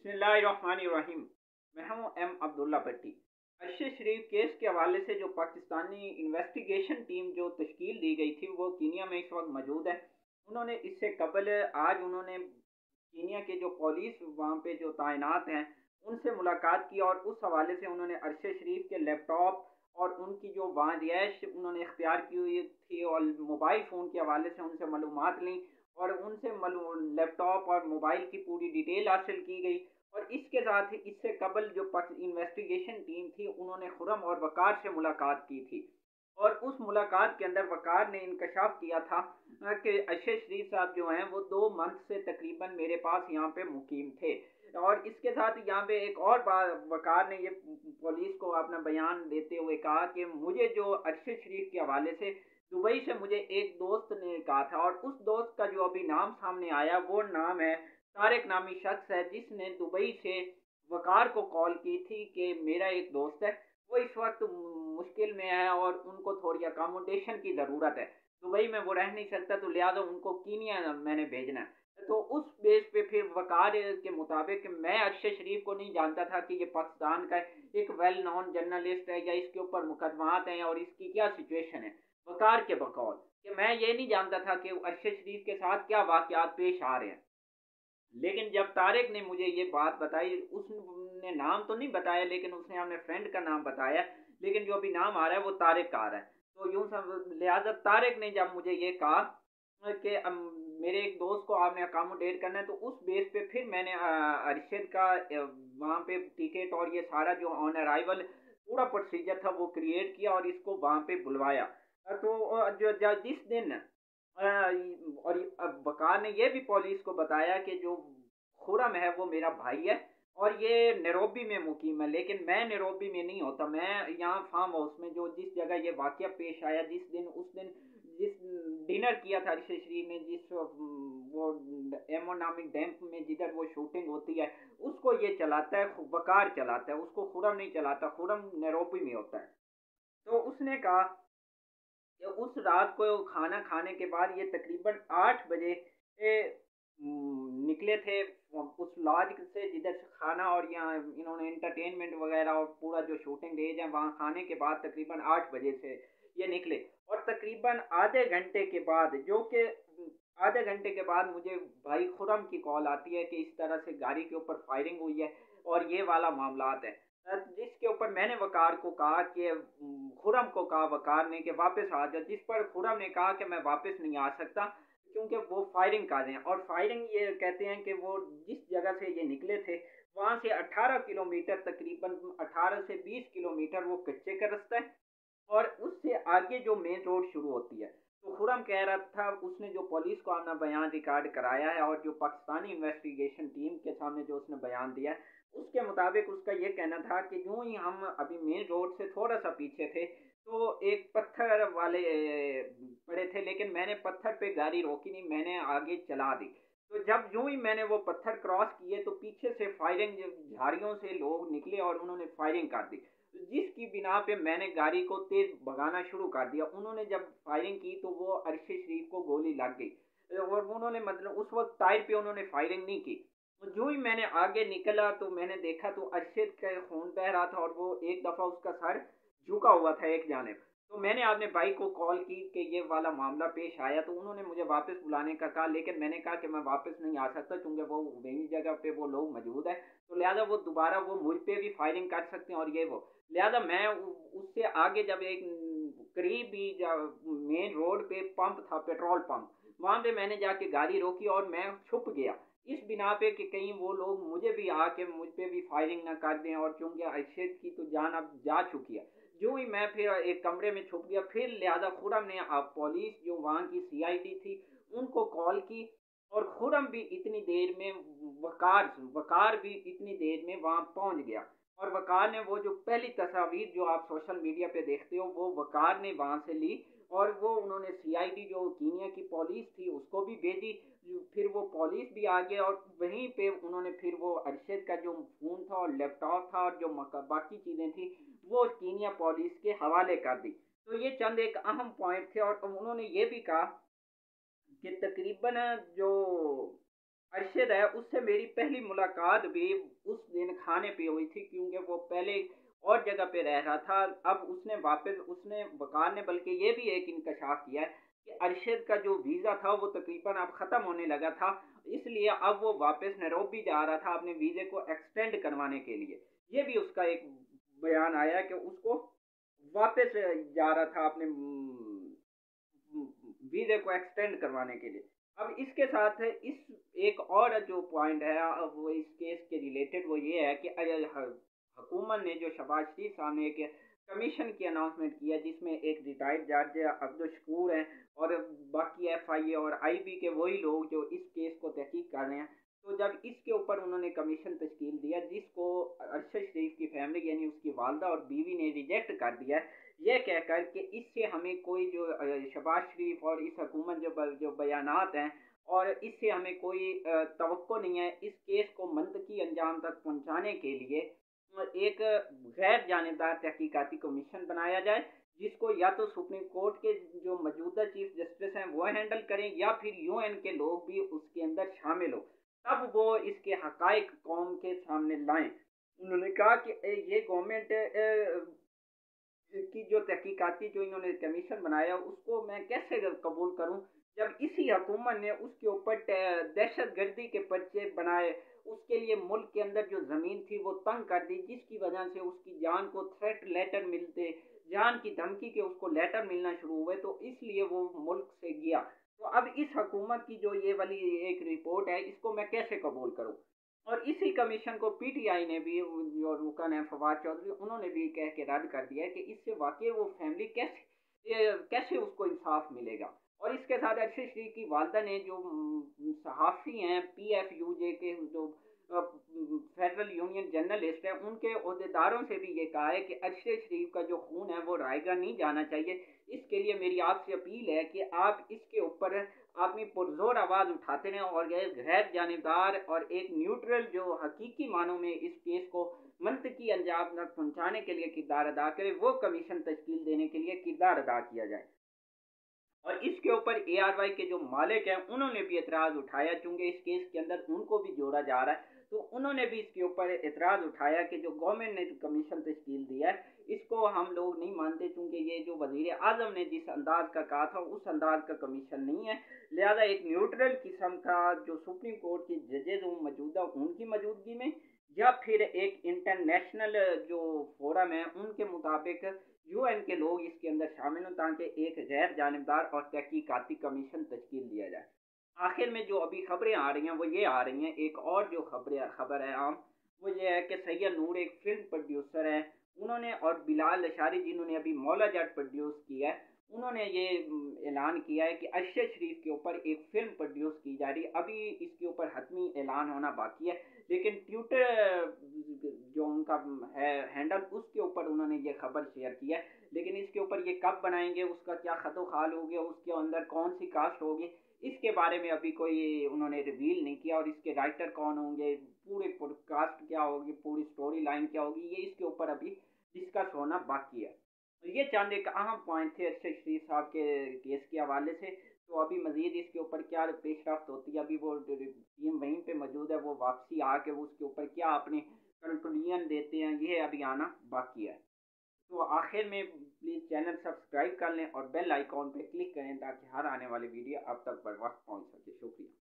बिस्मिल्लाहिर्रहमानिर्रहीम। मैं हूं एम अब्दुल्ला भट्टी। अरशद शरीफ केस के हवाले से जो पाकिस्तानी इन्वेस्टिगेशन टीम जो तश्कील दी गई थी वो कीनिया में इस वक्त मौजूद है। उन्होंने इससे कबल आज उन्होंने कीनिया के जो पुलिस वहाँ पे जो तैनात हैं उनसे मुलाकात की और उस हवाले से उन्होंने अरशद शरीफ के लैपटॉप और उनकी जो वहाँ रिहाइश उन्होंने इख्तियार की हुई थी और मोबाइल फ़ोन के हवाले से उनसे मालूमात ली और उनसे लैपटॉप और मोबाइल की पूरी डिटेल हासिल की गई। और इसके साथ ही इससे कबल जो इन्वेस्टिगेशन टीम थी उन्होंने खुरम और वकार से मुलाकात की थी और उस मुलाकात के अंदर वकार ने इंकशाफ किया था कि अरशद शरीफ साहब जो हैं वो 2 मंथ से तकरीबन मेरे पास यहाँ पे मुकीम थे। और इसके साथ यहाँ पे एक और बात वकार ने ये पुलिस को अपना बयान देते हुए कहा कि मुझे जो अरशद शरीफ के हवाले से दुबई से मुझे एक दोस्त ने कहा था और उस दोस्त का जो अभी नाम सामने आया वो नाम है तारिक नामी शख्स है जिसने दुबई से वकार को कॉल की थी कि मेरा एक दोस्त है वो इस वक्त मुश्किल में है और उनको थोड़ी अकोमोडेशन की ज़रूरत है। दुबई में वो रह नहीं सकता तो लिहाजा उनको कीनिया मैंने भेजना है। तो उस बेस पे फिर वकार के मुताबिक मैं अरशद शरीफ को नहीं जानता था कि ये पाकिस्तान का एक वेल नोन जर्नलिस्ट है या इसके ऊपर मुकदमात हैं और इसकी क्या सिचुएशन है। वकार के बकौल कि मैं ये नहीं जानता था कि अरशद शरीफ के साथ क्या वाकयात पेश आ रहे हैं। लेकिन जब तारिक ने मुझे ये बात बताई उसने नाम तो नहीं बताया लेकिन उसने अपने फ्रेंड का नाम बताया लेकिन जो अभी नाम आ रहा है वो तारिक का आ रहा है। तो यूं सब लिहाजा तारिक ने जब मुझे ये कहा कि मेरे एक दोस्त को आपने अकोमोडेट करना है तो उस बेस पे फिर मैंने अरशद का वहाँ पे टिकट और ये सारा जो ऑन अराइवल पूरा प्रोसीजर था वो क्रिएट किया और इसको वहाँ पे बुलवाया। तो जिस दिन और बकार ने यह भी पुलिस को बताया कि जो खुरम है वो मेरा भाई है और ये नैरोबी में मुकीम है लेकिन मैं नैरोबी में नहीं होता। मैं यहाँ फार्म हाउस में जो जिस जगह ये वाकया पेश आया जिस दिन उस दिन जिस डिनर किया था अरशद शरीफ ने जिस वो एमो नामिक डैम में जिधर वो शूटिंग होती है उसको ये चलाता है वकार चलाता है उसको खुरम नहीं चलाता। खुरम नैरोबी में होता है। तो उसने कहा कि उस रात को खाना खाने के बाद ये तकरीबन 8 बजे निकले थे उस लॉज से जिधर से खाना और यहाँ इन्होंने एंटरटेनमेंट वगैरह और पूरा जो शूटिंग रेंज है वहाँ खाने के बाद तकरीबन 8 बजे से ये निकले और तकरीबन आधे घंटे के बाद जो कि आधे घंटे के बाद मुझे भाई खुरम की कॉल आती है कि इस तरह से गाड़ी के ऊपर फायरिंग हुई है और ये वाला मामलात है। जिसके ऊपर मैंने वकार को कहा कि खुरम को कहा वकार ने कि वापस आ जाओ जिस पर खुरम ने कहा कि मैं वापस नहीं आ सकता क्योंकि वो फायरिंग कर रहे हैं और फायरिंग ये कहते हैं कि वो जिस जगह से ये निकले थे वहां से 18 किलोमीटर तकरीबन 18 से 20 किलोमीटर वो कच्चे का रास्ता है और उससे आगे जो मेन रोड शुरू होती है। तो खुरम कह रहा था उसने जो पुलिस को अपना बयान रिकॉर्ड कराया है और जो पाकिस्तानी इन्वेस्टिगेशन टीम के सामने जो उसने बयान दिया है उसके मुताबिक उसका ये कहना था कि यूं ही हम अभी मेन रोड से थोड़ा सा पीछे थे तो एक पत्थर वाले पड़े थे लेकिन मैंने पत्थर पे गाड़ी रोकी नहीं मैंने आगे चला दी। तो जब यूं ही मैंने वो पत्थर क्रॉस किए तो पीछे से फायरिंग झाड़ियों से लोग निकले और उन्होंने फायरिंग कर दी जिसकी बिना पे मैंने गाड़ी को तेज भगाना शुरू कर दिया। उन्होंने जब फायरिंग की तो वो अरशद शरीफ को गोली लग गई और उन्होंने मतलब उस वक्त टायर पे उन्होंने फायरिंग नहीं की। तो जो ही मैंने आगे निकला तो मैंने देखा तो अरशद का खून बह रहा था और वो एक दफ़ा उसका सर झुका हुआ था एक जानिब। तो मैंने अपने भाई को कॉल की कि ये वाला मामला पेश आया तो उन्होंने मुझे वापस बुलाने का कहा लेकिन मैंने कहा कि मैं वापस नहीं आ सकता क्योंकि वो वही जगह पे वो लोग मौजूद है तो लिहाजा वो दोबारा वो मुझ पे भी फायरिंग कर सकते हैं और ये वो लिहाजा मैं उससे आगे जब एक करीब ही मेन रोड पे पंप था पेट्रोल पंप वहां पे मैंने जाके गाड़ी रोकी और मैं छुप गया इस बिना पे कि कहीं वो लोग मुझे भी आके मुझ पे भी फायरिंग ना कर दें और चूंकि अरशद की तो जान अब जा चुकी है। जो ही मैं फिर एक कमरे में छुप गया फिर लिहाजा खुरम ने पुलिस जो वहाँ की सीआईडी थी उनको कॉल की और खुरम भी इतनी देर में वकार वकार भी इतनी देर में वहाँ पहुँच गया और वकार ने वो जो पहली तस्वीर जो आप सोशल मीडिया पे देखते हो वो वकार ने वहाँ से ली और वो उन्होंने सीआईडी जो कीनिया की पुलिस थी उसको भी भेजी। फिर वो पुलिस भी आ गया और वहीं पे उन्होंने फिर वो अरशद का जो फ़ोन था और लैपटॉप था और जो बाकी चीज़ें थी वो कीनिया पुलिस के हवाले कर दी। तो ये चंद एक अहम पॉइंट थे और उन्होंने ये भी कहा कि तकरीबन जो अरशद है उससे मेरी पहली मुलाकात भी उस दिन खाने पे हुई थी, क्योंकि वो पहले और जगह पे रह रहा था। अब उसने वकार ने बल्कि ये भी एक इंकशाफ किया है कि अरशद का जो वीज़ा था वो तकरीबन अब ख़त्म होने लगा था, इसलिए अब वो वापस नैरोबी जा रहा था अपने वीज़े को एक्सटेंड करवाने के लिए। ये भी उसका एक बयान आया कि उसको वापस जा रहा था अपने वीज़े को एक्सटेंड करवाने के लिए। अब इसके साथ इस एक और जो पॉइंट है वो इस केस के रिलेटेड वो ये है कि हुकूमत ने जो शहबाज शरीफ साहब ने एक कमीशन की अनाउंसमेंट किया, जिसमें एक रिटायर्ड जज अब्दुल शकूर हैं और बाकी एफआईए और आईबी के वही लोग जो इस केस को तहकीक कर रहे हैं। तो जब इसके ऊपर उन्होंने कमीशन तश्कील दिया, जिसको अरशद शरीफ की फैमिली यानी उसकी वालदा और बीवी ने रिजेक्ट कर दिया है, ये कहकर कि इससे हमें कोई जो शहबाज शरीफ और इस हुकूमत जो बयानात हैं और इससे हमें कोई तवक्को नहीं है, इस केस को मंतकी अंजाम तक पहुंचाने के लिए एक गैर जानिबदार तहकीकाती कमीशन बनाया जाए, जिसको या तो सुप्रीम कोर्ट के जो मौजूदा चीफ जस्टिस हैं वो हैंडल करें या फिर यूएन के लोग भी उसके अंदर शामिल हो, तब वो इसके हकाइक कौम के सामने लाएं। उन्होंने कहा कि ये गवर्नमेंट की जो तहकीकाती जो इन्होंने कमीशन बनाया उसको मैं कैसे कबूल करूं, जब इसी हुकूमत ने उसके ऊपर दहशत गर्दी के पर्चे बनाए, उसके लिए मुल्क के अंदर जो ज़मीन थी वो तंग कर दी, जिसकी वजह से उसकी जान को थ्रेट लेटर मिलते, जान की धमकी के उसको लेटर मिलना शुरू हुए, तो इसलिए वो मुल्क से गया। तो अब इस हुकूमत की जो ये वाली एक रिपोर्ट है इसको मैं कैसे कबूल करूं। और इसी कमीशन को पीटीआई ने भी जो रुकन है फवाद चौधरी, उन्होंने भी कह के रद्द कर दिया है कि इससे वाकई वो फैमिली कैसे उसको इंसाफ मिलेगा। और इसके साथ अरशद शरीफ की वालदा ने जो सहाफ़ी हैं पीएफयूजे के जो फेडरल यूनियन जर्नलिस्ट हैं उनके अहदेदारों से भी ये कहा है कि अरशद शरीफ का जो खून है वो रायगा नहीं जाना चाहिए। इसके लिए मेरी आपसे अपील है कि आप इसके ऊपर अपनी पुरजोर आवाज़ उठाते रहें और ये गैर जानिबदार और एक न्यूट्रल जो हकीकी मानों में इस केस को मंतकी अंजाम तक पहुंचाने के लिए किरदार अदा करे, वो कमीशन तश्कील देने के लिए किरदार अदा किया जाए। और इसके ऊपर एआरवाई के जो मालिक हैं उन्होंने भी एतराज़ उठाया, चूंकि इस केस के अंदर उनको भी जोड़ा जा रहा है, तो उन्होंने भी इसके ऊपर एतराज़ उठाया कि जो गवर्नमेंट ने कमीशन तश्कील दिया है इसको हम लोग नहीं मानते, चूंकि ये जो वजीर आजम ने जिस अंदाज का कहा था उस अंदाज का कमीशन नहीं है। लिहाजा एक न्यूट्रल किस्म का जो सुप्रीम कोर्ट के जजेज मौजूदा उनकी मौजूदगी में या फिर एक इंटरनेशनल जो फोरम है उनके मुताबिक यूएन के लोग इसके अंदर शामिल हों, ताकि एक गैर जानिबदार और तहकीकाती कमीशन तश्कील दिया जाए। आखिर में जो अभी खबरें आ रही हैं वो ये आ रही हैं, एक और जो खबर है आम, वो ये है कि सैयद नूर एक फिल्म प्रोड्यूसर है, उन्होंने और बिलाल लशारी जिन्होंने अभी मौला जट प्रोड्यूस किया है, उन्होंने ये ऐलान किया है कि अरशद शरीफ के ऊपर एक फिल्म प्रोड्यूस की जा रही है। अभी इसके ऊपर हतमी ऐलान होना बाकी है, लेकिन ट्विटर जो उनका है हैंडल उसके ऊपर उन्होंने ये खबर शेयर की है। लेकिन इसके ऊपर ये कब बनाएंगे, उसका क्या खतो खाल होगी, उसके अंदर कौन सी कास्ट होगी, इसके बारे में अभी कोई उन्होंने रिवील नहीं किया। और इसके राइटर कौन होंगे, पूरे कास्ट क्या होगी, पूरी स्टोरी लाइन क्या होगी, ये इसके ऊपर अभी डिस्कस होना बाकी है। तो ये चंद एक अहम पॉइंट थे अरशद शरीफ साहब के केस के हवाले से। तो अभी मजीद इसके ऊपर क्या पेशरफ्त होती है, अभी वो टीम वहीं पे मौजूद है, वो वापसी आके वो उसके ऊपर क्या अपने कंक्लूजन देते हैं, ये अभी आना बाकी है। तो आखिर में प्लीज़ चैनल सब्सक्राइब कर लें और बेल आइकॉन पे क्लिक करें ताकि हर आने वाली वीडियो आप तक बर वक्त पहुँच सके। शुक्रिया।